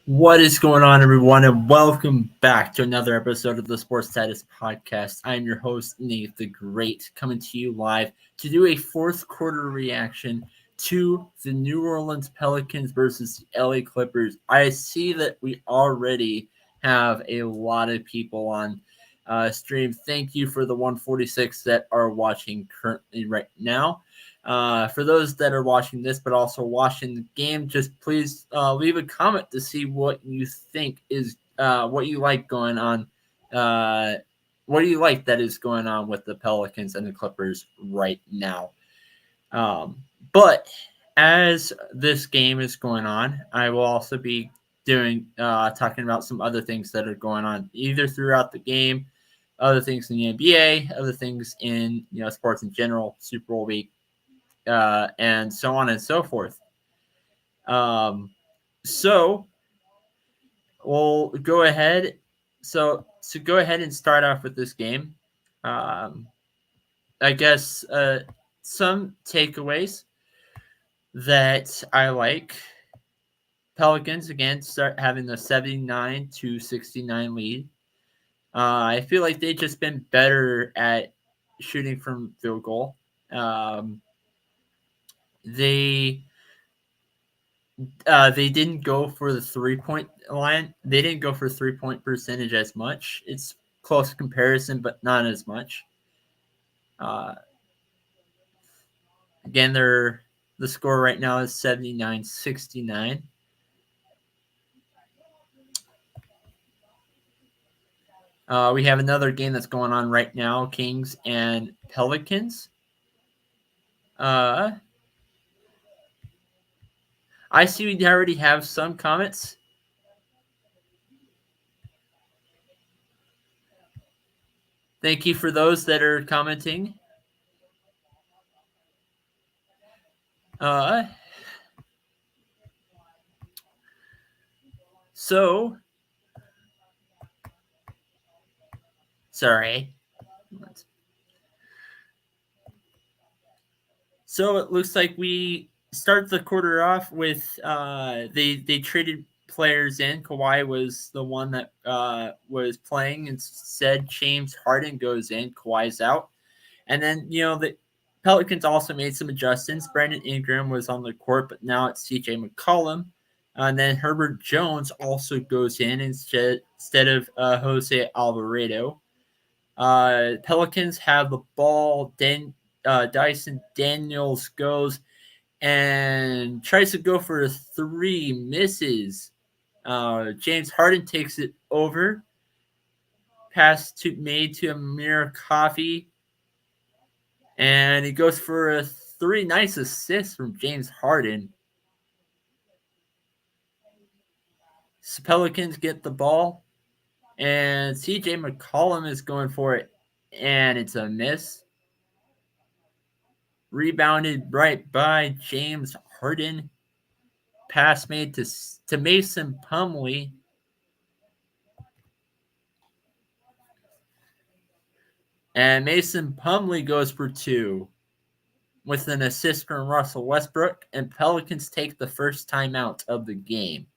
What is going on, everyone, and welcome back to another episode of the Sports Status Podcast. I am your host, Nate the Great, coming to you live to do a fourth quarter reaction to the New Orleans Pelicans versus the LA Clippers. I see that we already have a lot of people on stream. Thank you for the 146 that are watching currently right now. For those that are watching this, but also watching the game, just please leave a comment to see what you think is what you like going on. What do you like that is going on with the Pelicans and the Clippers right now? But as this game is going on, I will also be talking about some other things that are going on either throughout the game, other things in the NBA, other things in sports in general, Super Bowl week. And so on and so forth. So we'll go ahead. So go ahead and start off with this game. I guess some takeaways that I like. Pelicans again start having the 79-69 lead. I feel like they've just been better at shooting from field goal. They didn't go for the 3-point line. They didn't go for 3-point percentage as much. It's close comparison, but not as much. Again, the score right now is 79-69. We have another game that's going on right now, Kings and Pelicans. I see we already have some comments. Thank you for those that are commenting. So, sorry. So it looks like we start the quarter off with they traded players in. Kawhi was the one that was playing. Instead, James Harden goes in. Kawhi's out. And then, the Pelicans also made some adjustments. Brandon Ingram was on the court, but now it's CJ McCollum. And then Herbert Jones also goes in instead of Jose Alvarado. Pelicans have the ball. Dyson Daniels goes and tries to go for a three, misses. James Harden takes it over. Pass made to Amir Coffey. And he goes for a three. Nice assist from James Harden. So Pelicans get the ball. And CJ McCollum is going for it. And it's a miss. Rebounded right by James Harden. Pass made to Mason Plumlee. And Mason Plumlee goes for two with an assist from Russell Westbrook. And Pelicans take the first timeout of the game.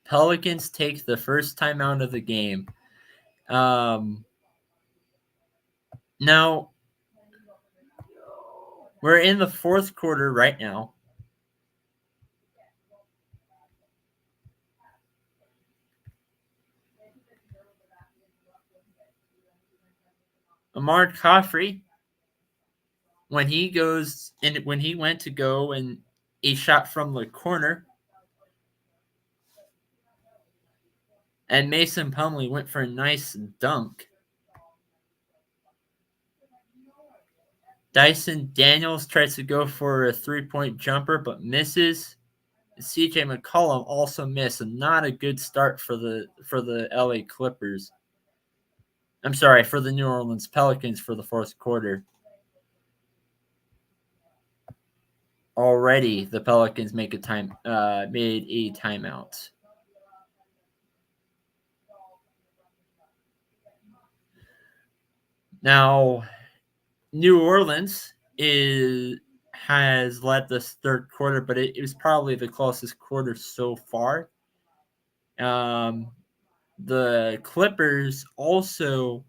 Pelicans take the first timeout of the game. Now, we're in the fourth quarter right now. Amar Coffey, when he went to go and he shot from the corner, and Mason Plumlee went for a nice dunk. Dyson Daniels tries to go for a three-point jumper, but misses. CJ McCollum also missed, and not a good start for the LA Clippers. I'm sorry, for the New Orleans Pelicans for the fourth quarter. Already, the Pelicans made a timeout. Now, New Orleans has led this third quarter, but it was probably the closest quarter so far. The Clippers also,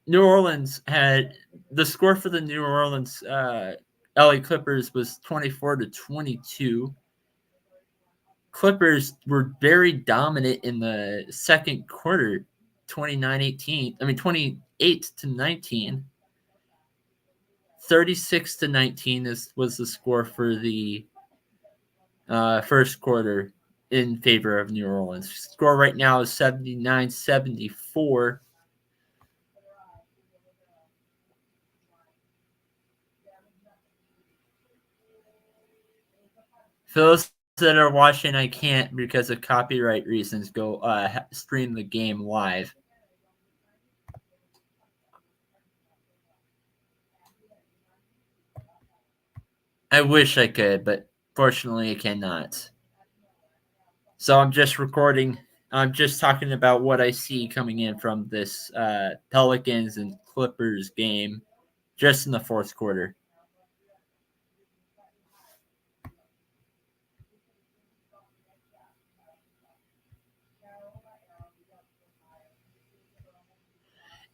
New Orleans had the score for the New Orleans LA Clippers was 24-22. Clippers were very dominant in the second quarter, 28-19. 36-19 was the score for the first quarter in favor of New Orleans. Score right now is 79-74. For those that are watching, I can't because of copyright reasons go stream the game live. I wish I could, but fortunately I cannot. So I'm just recording. I'm just talking about what I see coming in from this Pelicans and Clippers game just in the fourth quarter.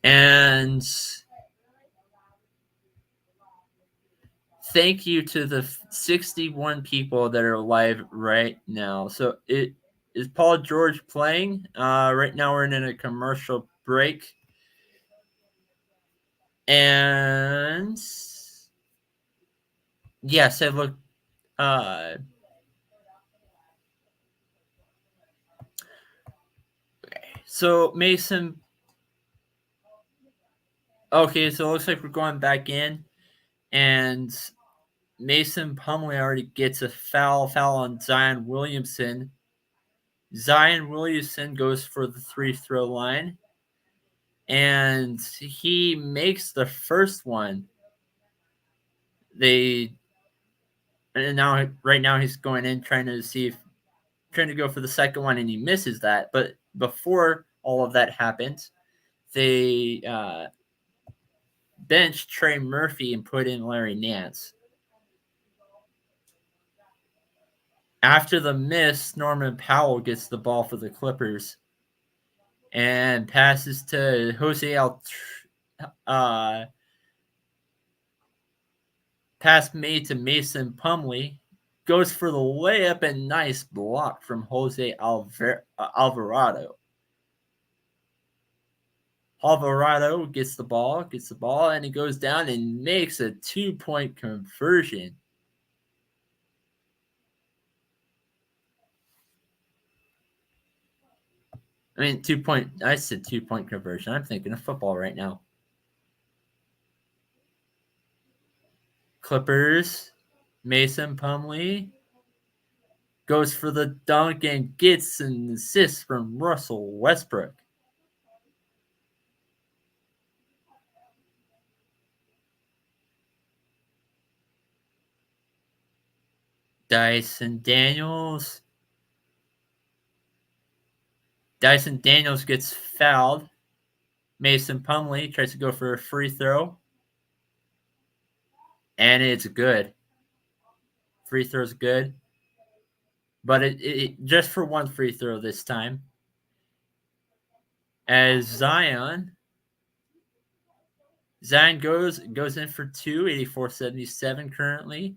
And thank you to the 61 people that are live right now. So is Paul George playing? Right now we're in a commercial break. And yes, I look. So Mason. Okay, so it looks like we're going back in, and Mason Plumlee already gets a foul on Zion Williamson. Zion Williamson goes for the free throw line, and he makes the first one. Right now he's going in trying to go for the second one, and he misses that. But before all of that happened, they benched Trey Murphy and put in Larry Nance. After the miss, Norman Powell gets the ball for the Clippers and passes to pass made to Mason Plumlee, goes for the layup and nice block from Jose Alvarado. Alvarado gets the ball, and he goes down and makes a 2-point conversion. I mean, I said 2-point conversion. I'm thinking of football right now. Clippers, Mason Plumlee goes for the dunk and gets an assist from Russell Westbrook. Dyson Daniels gets fouled. Mason Plumlee tries to go for a free throw. And it's good. Free throw's good. But it just for one free throw this time. As Zion goes in for 2, 84-77 currently.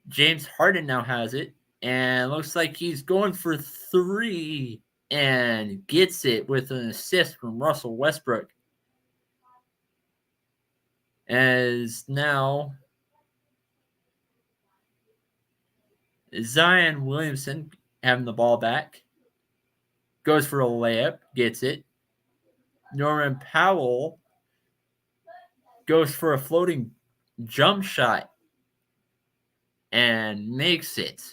James Harden now has it, and looks like he's going for 3 and gets it with an assist from Russell Westbrook. As now Zion Williamson having the ball back, goes for a layup, gets it. Norman Powell goes for a floating jump shot and makes it.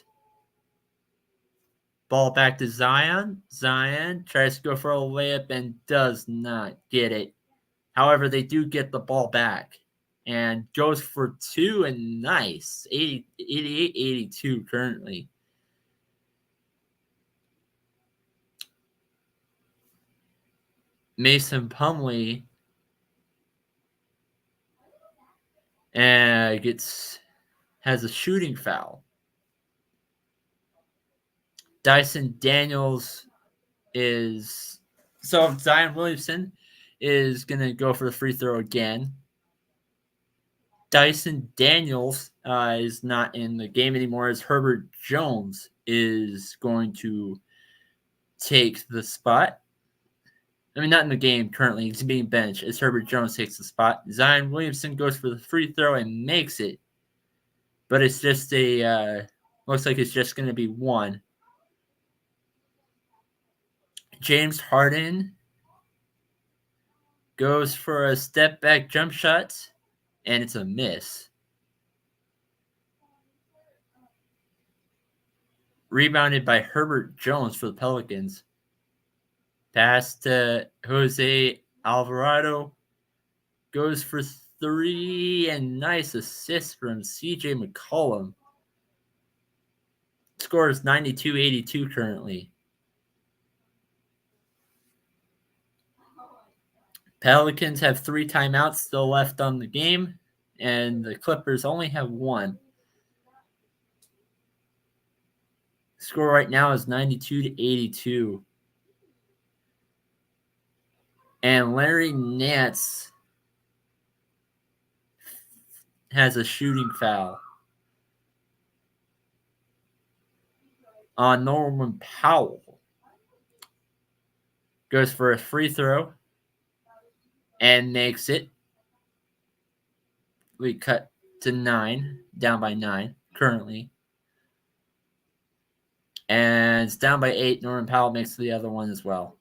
Ball back to Zion. Zion tries to go for a layup and does not get it. However, they do get the ball back and goes for 2 and nice. 88-82 currently. Mason Plumlee has a shooting foul. Dyson Daniels Zion Williamson is going to go for the free throw again. Dyson Daniels is not in the game anymore, as Herbert Jones is going to take the spot. I mean, not in the game currently. He's being benched as Herbert Jones takes the spot. Zion Williamson goes for the free throw and makes it. But it's just looks like it's just going to be 1. James Harden goes for a step back jump shot, and it's a miss. Rebounded by Herbert Jones for the Pelicans. Pass to Jose Alvarado. Goes for 3 and nice assist from CJ McCollum. Score is 92-82 currently. Pelicans have 3 timeouts still left on the game, and the Clippers only have 1. Score right now is 92-82. And Larry Nance has a shooting foul on Norman Powell. Goes for a free throw and makes it. We cut to 9, down by 9 currently. And it's down by 8. Norman Powell makes the other one as well.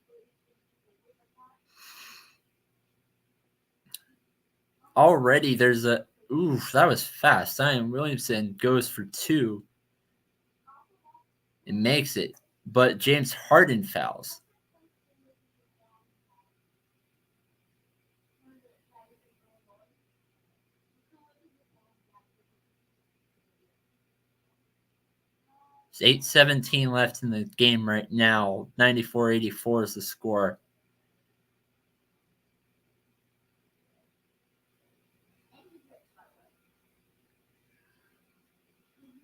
Already there's that was fast. Zion Williamson goes for 2 and makes it. But James Harden fouls. There's 8:17 left in the game right now. 94-84 is the score.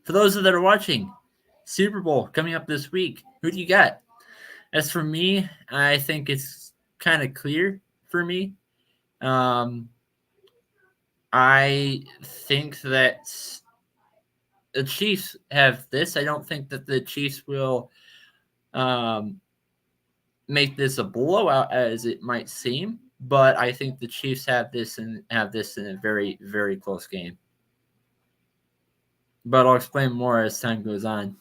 For those that are watching, Super Bowl coming up this week. Who do you got? As for me, I think it's kind of clear for me. I think that the Chiefs have this. I don't think that the Chiefs will make this a blowout as it might seem, but I think the Chiefs have this in a very, very close game. But I'll explain more as time goes on.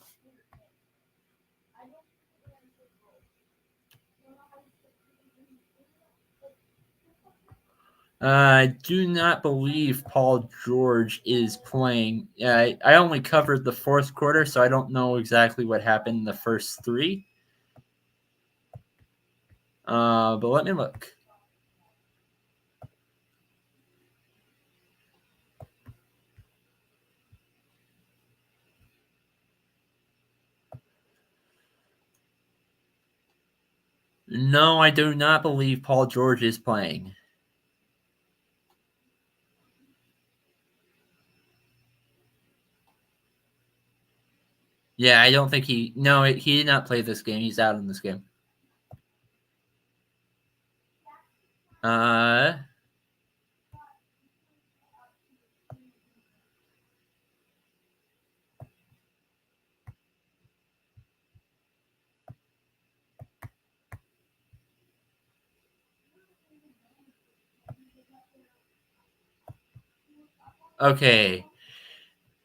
I do not believe Paul George is playing. I only covered the fourth quarter, so I don't know exactly what happened in the first three. But let me look. No, I do not believe Paul George is playing. Yeah, I don't think he did not play this game. He's out in this game. Okay.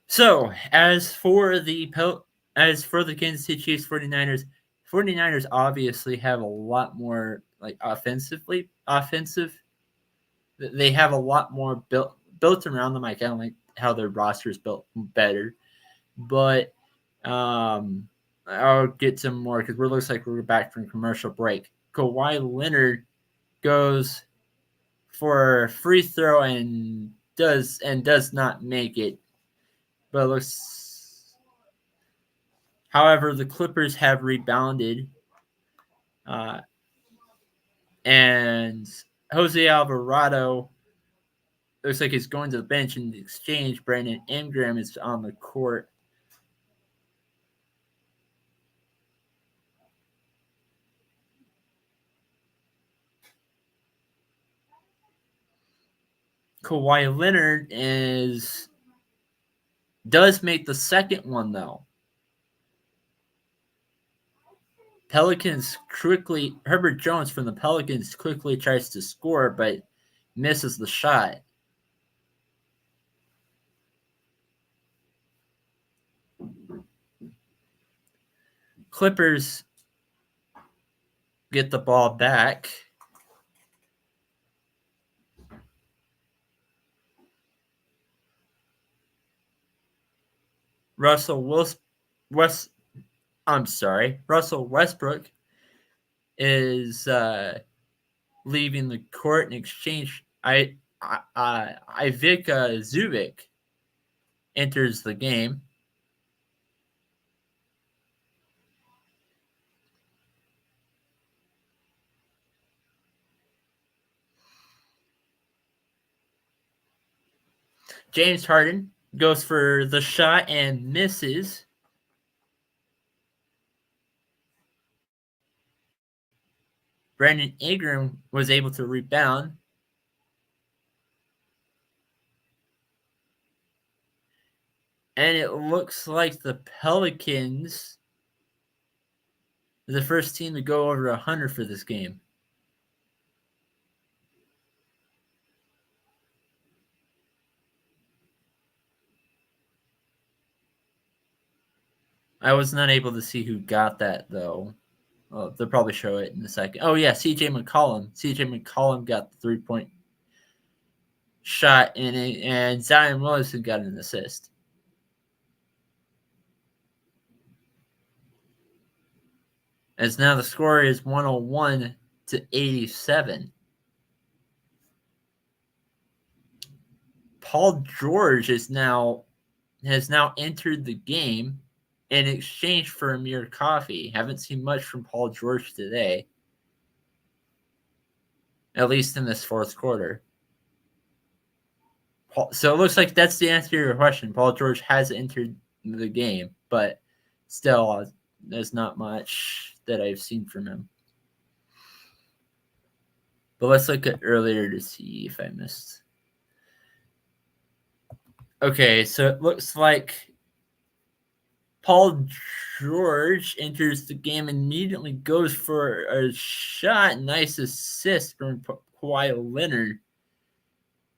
So, as for the Kansas City Chiefs 49ers obviously have a lot more like offensive. They have a lot more built around them. I kind of like how their roster is built better, but I'll get to more because it looks like we're back from commercial break. Kawhi Leonard goes for a free throw and does not make it, but it looks. However, the Clippers have rebounded, and Jose Alvarado looks like he's going to the bench in the exchange. Brandon Ingram is on the court. Kawhi Leonard does make the second one though. Herbert Jones from the Pelicans quickly tries to score, but misses the shot. Clippers get the ball back. Russell Westbrook is leaving the court in exchange. Ivica Zubik enters the game. James Harden goes for the shot and misses. Brandon Ingram was able to rebound. And it looks like the Pelicans are the first team to go over 100 for this game. I was not able to see who got that, though. Oh, they'll probably show it in a second. Oh, yeah, CJ McCollum. CJ McCollum got the 3-point shot in it, and Zion Williamson got an assist. As now the score is 101-87. Paul George has now entered the game. in exchange for Amir Coffey. Haven't seen much from Paul George today, at least in this fourth quarter. So it looks like that's the answer to your question. Paul George has entered the game, but still, there's not much that I've seen from him. But let's look at earlier to see if I missed. Okay, so it looks like Paul George enters the game, immediately goes for a shot. Nice assist from Kawhi Leonard.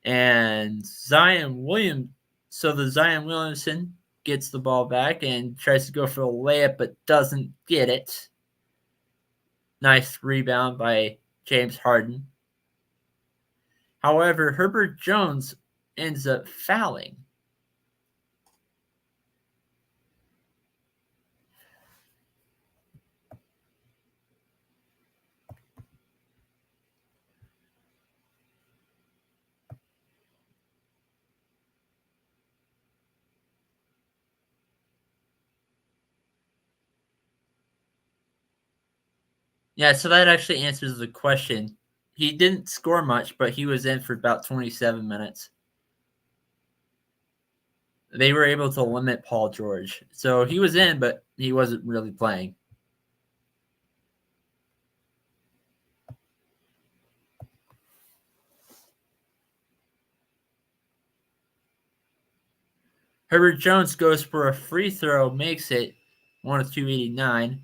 And Zion Williamson. So the Zion Williamson gets the ball back and tries to go for a layup, but doesn't get it. Nice rebound by James Harden. However, Herbert Jones ends up fouling. Yeah, so that actually answers the question. He didn't score much, but he was in for about 27 minutes. They were able to limit Paul George. So he was in, but he wasn't really playing. Herbert Jones goes for a free throw, makes it 102.89.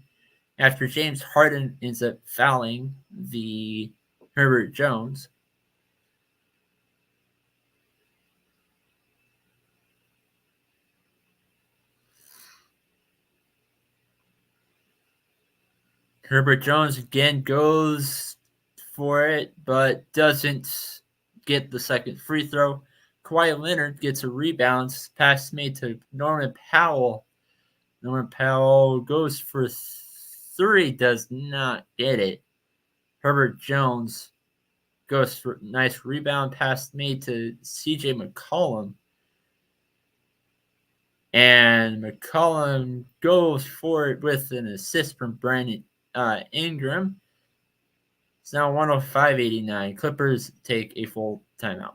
After James Harden ends up fouling the Herbert Jones. Herbert Jones again goes for it, but doesn't get the second free throw. Kawhi Leonard gets a rebound, pass made to Norman Powell. Norman Powell goes for three, does not get it. Herbert Jones goes for a nice rebound, pass made to CJ McCollum. And McCollum goes for it with an assist from Brandon Ingram. It's now 105.89. Clippers take a full timeout.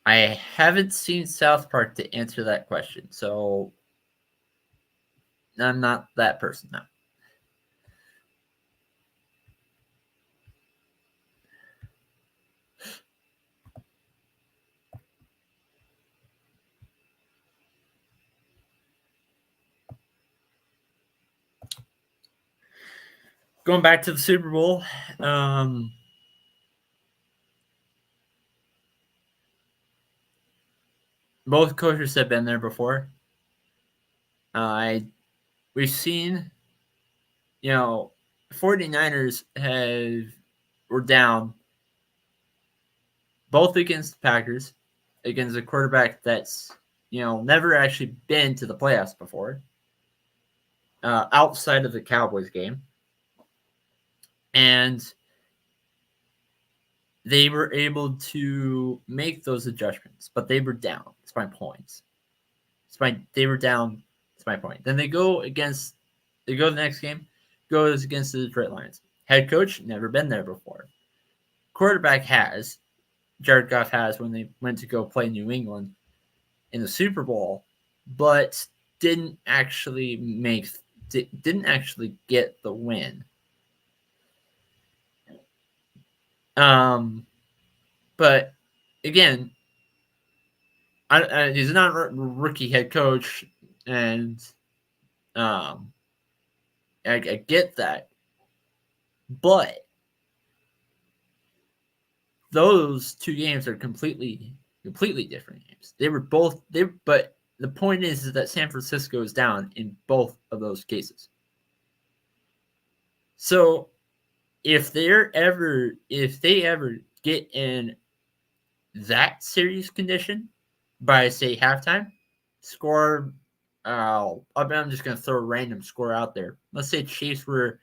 I haven't seen South Park to answer that question, so I'm not that person now. Going back to the Super Bowl, both coaches have been there before. We've seen, 49ers were down both against the Packers, against a quarterback that's, never actually been to the playoffs before, outside of the Cowboys game. And they were able to make those adjustments, but they were down. It's my point. They were down. It's my point. Then they go the next game, goes against the Detroit Lions. Head coach, never been there before. Quarterback has. Jared Goff has when they went to go play New England in the Super Bowl, but didn't actually get the win. But again, he's not a rookie head coach, and I get that, but those two games are completely different games. But the point is that San Francisco is down in both of those cases. So if they ever get in that series condition by, say, halftime, score I'm just going to throw a random score out there. Let's say Chiefs were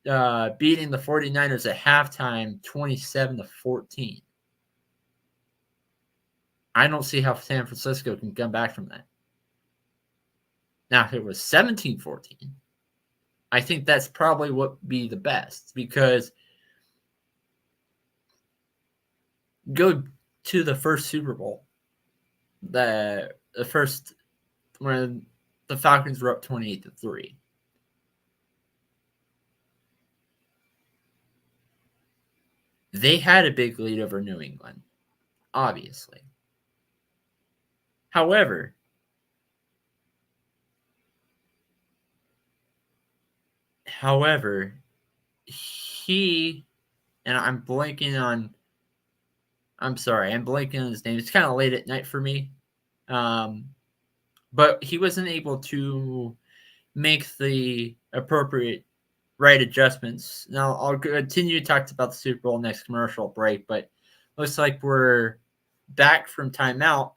beating the 49ers at halftime 27-14. I don't see how San Francisco can come back from that. Now, if it was 17-14, I think that's probably what would be the best, because go to the first Super Bowl, the first when the Falcons were up 28-3. They had a big lead over New England, obviously. However, he, and I'm blanking on his name. It's kind of late at night for me. But he wasn't able to make the appropriate right adjustments. Now, I'll continue to talk about the Super Bowl next commercial break, but looks like we're back from timeout.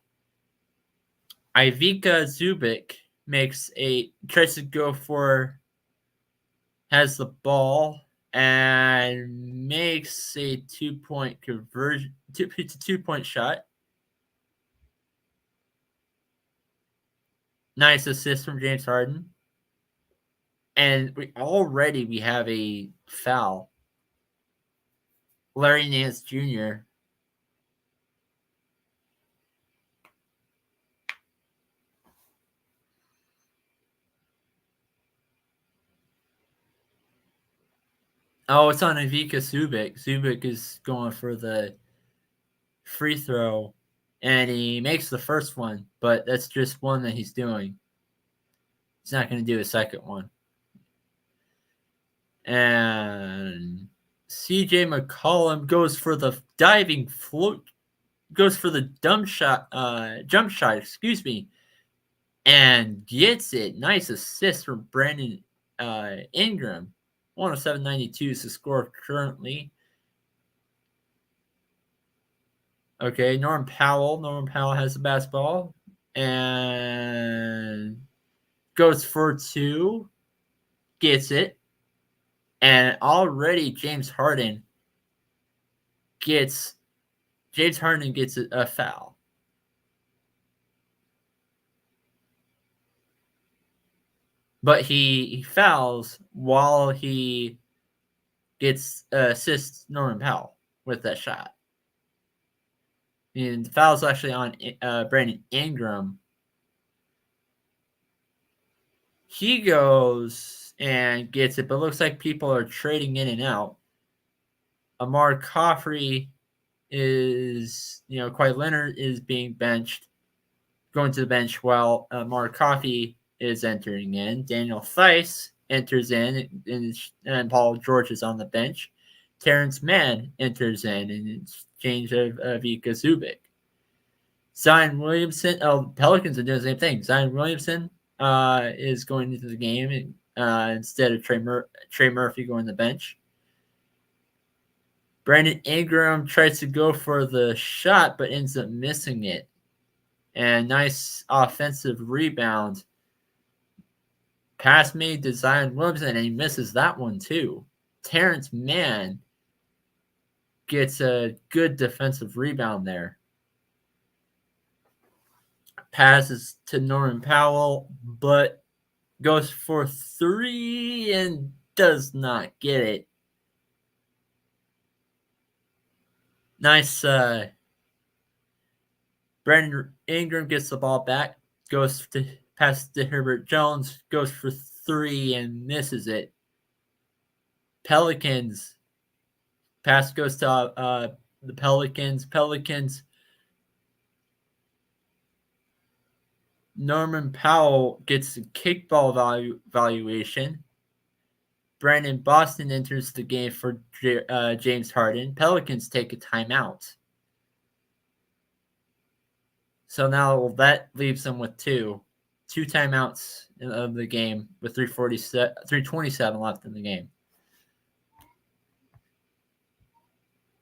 Ivica Zubic tries to go for, has the ball, and makes a 2-point conversion, two-point shot. Nice assist from James Harden. And we have a foul. Larry Nance Jr. Oh, it's on Ivica Zubic. Zubic is going for the free throw, and he makes the first one, but that's just one that he's doing. He's not going to do a second one. And CJ McCollum goes for the diving float, goes for the jump shot, and gets it. Nice assist from Brandon Ingram. 107.92 is the score currently. Okay, Norman Powell. Norman Powell has the basketball and goes for two, gets it, and already James Harden gets a foul. But he fouls while he assists Norman Powell with that shot. And the foul's actually on Brandon Ingram. He goes and gets it, but it looks like people are trading in and out. Amar Coffey is, Kawhi Leonard is being benched, going to the bench while Amar Coffey is entering in. Daniel Theis enters in, and Paul George is on the bench. Terrence Mann enters in exchange of Ivica Zubic. Zion Williamson, Pelicans are doing the same thing. Zion Williamson is going into the game instead of Trey Murphy going to the bench. Brandon Ingram tries to go for the shot, but ends up missing it. And nice offensive rebound. Pass made to Zion Williamson, and he misses that one too. Terrence Mann gets a good defensive rebound there. Passes to Norman Powell, but goes for three and does not get it. Nice. Brandon Ingram gets the ball back, goes to pass to Herbert Jones, goes for three and misses it. Pelicans. Pass goes to the Pelicans. Norman Powell gets a kickball valuation. Brandon Boston enters the game for James Harden. Pelicans take a timeout. So now that leaves them with two timeouts of the game with 3:27 left in the game.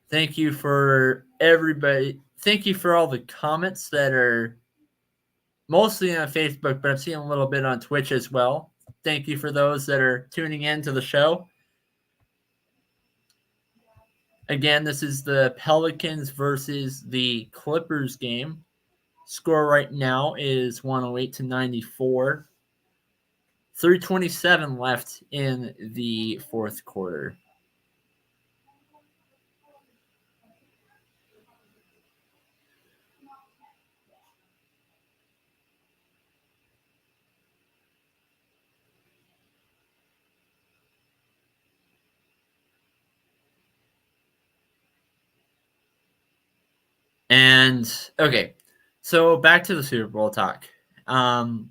Thank you for everybody. Thank you for all the comments that are mostly on Facebook, but I've seen a little bit on Twitch as well. Thank you for those that are tuning in to the show. Again, this is the Pelicans versus the Clippers game. Score right now is 108-94. 3:27 left in the fourth quarter. And okay, so back to the Super Bowl talk. Kyle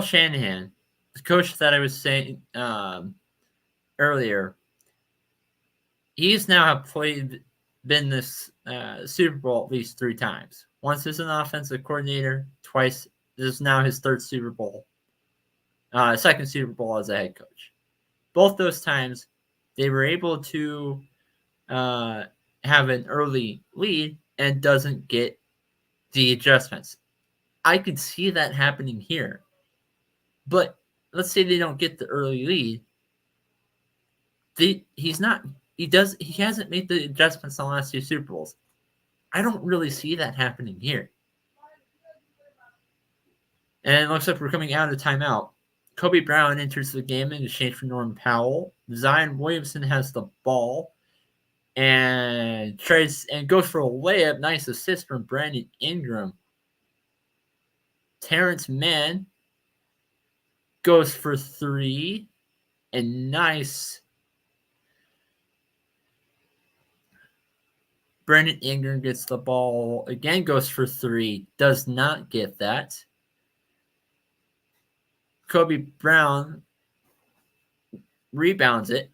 Shanahan, the coach that I was saying earlier, he's now been this Super Bowl at least 3 times. Once as an offensive coordinator, twice. This is now his third Super Bowl, second Super Bowl as a head coach. Both those times, they were able to have an early lead and doesn't get the adjustments. I could see that happening here. But let's say they don't get the early lead. He hasn't made the adjustments in the last 2 Super Bowls. I don't really see that happening here. And it looks like we're coming out of timeout. Kobe Brown enters the game in exchange for Norman Powell. Zion Williamson has the ball and goes for a layup. Nice assist from Brandon Ingram. Terrence Mann goes for 3, and nice. Brandon Ingram gets the ball again, goes for 3, does not get that. Kobe Brown rebounds it.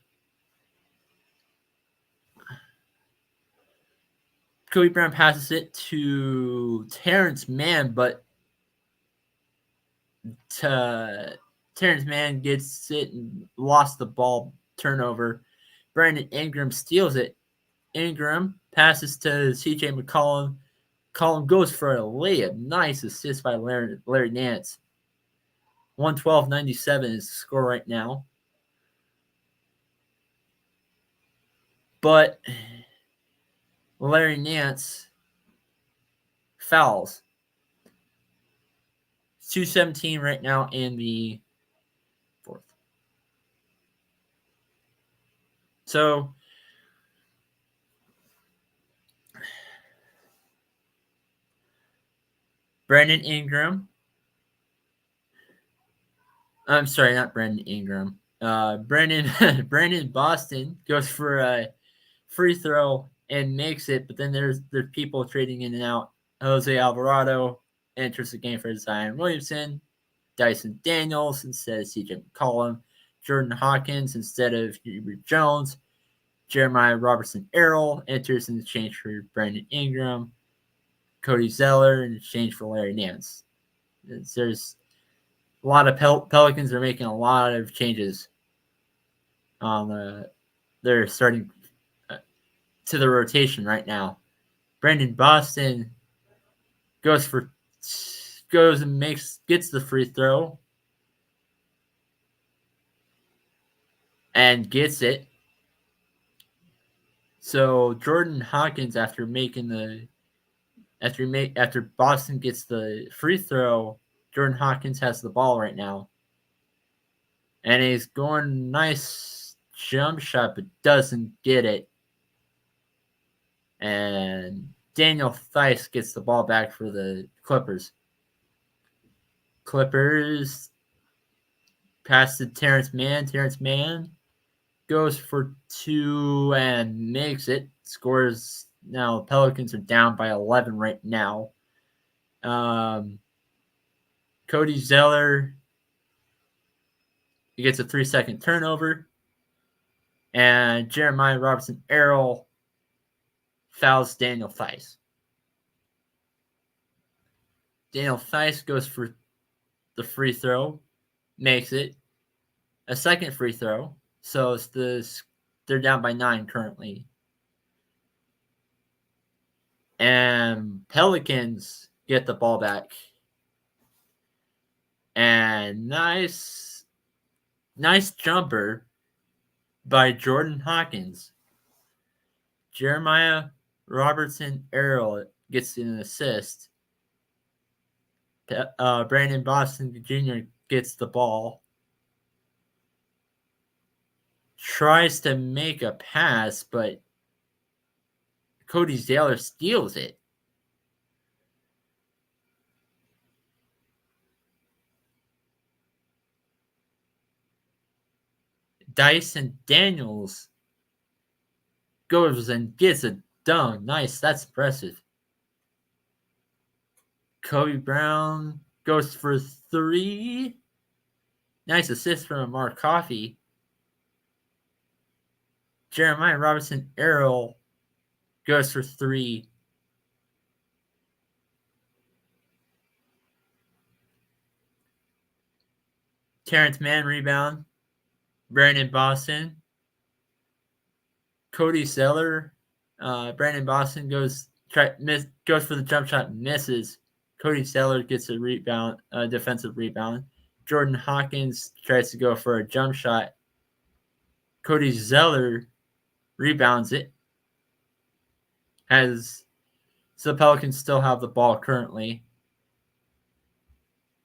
Kobe Brown passes it to Terrence Mann, but Terrence Mann gets it and lost the ball, turnover. Brandon Ingram steals it. Ingram passes to CJ McCollum. McCollum goes for a layup. Nice assist by Larry Nance. 112-97 is the score right now. But Larry Nance fouls. 2:17 right now in the fourth. So Brandon Ingram. I'm sorry, not Brandon Ingram. Brandon Boston goes for a free throw and makes it, but then there's people trading in and out. Jose Alvarado enters the game for Zion Williamson. Dyson Daniels instead of CJ McCollum. Jordan Hawkins instead of Hubert Jones. Jeremiah Robertson Errol enters in exchange for Brandon Ingram. Cody Zeller in exchange for Larry Nance. There's a lot of Pelicans are making a lot of changes on they're starting to the rotation right now. Brandon Boston goes and gets the free throw and gets it. So Jordan Hawkins, after Boston gets the free throw, Jordan Hawkins has the ball right now. And he's going nice jump shot, but doesn't get it. And Daniel Theis gets the ball back for the Clippers. Clippers pass to Terrence Mann. Terrence Mann goes for 2 and makes it. Scores. Now Pelicans are down by 11 right now. Cody Zeller, he gets a 3-second turnover. And Jeremiah Robertson Errol fouls Daniel Theis. Daniel Theis goes for the free throw, makes it. A second free throw. So they're down by 9 currently. And Pelicans get the ball back. And nice jumper by Jordan Hawkins. Jeremiah Robertson Earl gets an assist. Brandon Boston Jr. gets the ball. Tries to make a pass, but Cody Zeller steals it. Dyson Daniels goes and gets a dunk. Nice, that's impressive. Kobe Brown goes for 3. Nice assist from Mark Coffey. Jeremiah Robinson Earl goes for 3. Terrence Mann rebound. Brandon Boston. Cody Zeller. Brandon Boston goes for the jump shot, misses. Cody Zeller gets a rebound, defensive rebound. Jordan Hawkins tries to go for a jump shot. Cody Zeller rebounds it. So the Pelicans still have the ball currently.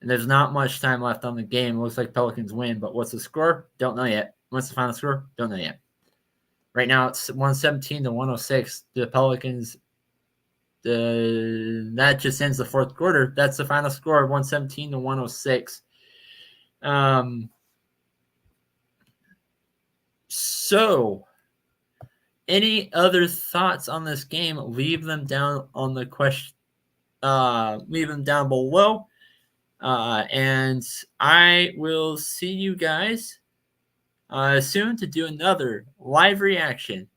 And there's not much time left on the game. It looks like Pelicans win, but what's the score? Don't know yet. What's the final score? Don't know yet. Right now it's 117-106. The Pelicans, that just ends the fourth quarter. That's the final score, 117-106. So, any other thoughts on this game? Leave them down on the question. Leave them down below. And I will see you guys soon to do another live reaction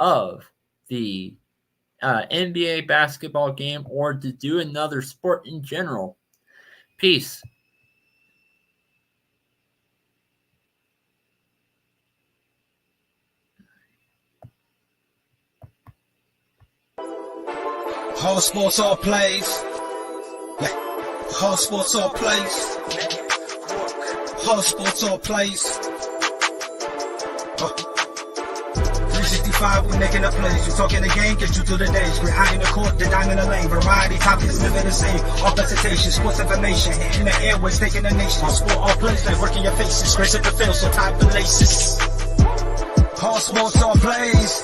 of the NBA basketball game, or to do another sport in general. Peace. Whole sports all plays. Yeah. Whole sports all plays. Whole sports all plays. 365, we making up plays. You talking the game, get you through the days. We're high in the court, the dime in the lane. Variety topics, living the same. All presentation, sports information. Hitting the airways, taking the nation. Sport all plays, like working your faces. Grace at the field, so tie the laces. Whole sports all plays.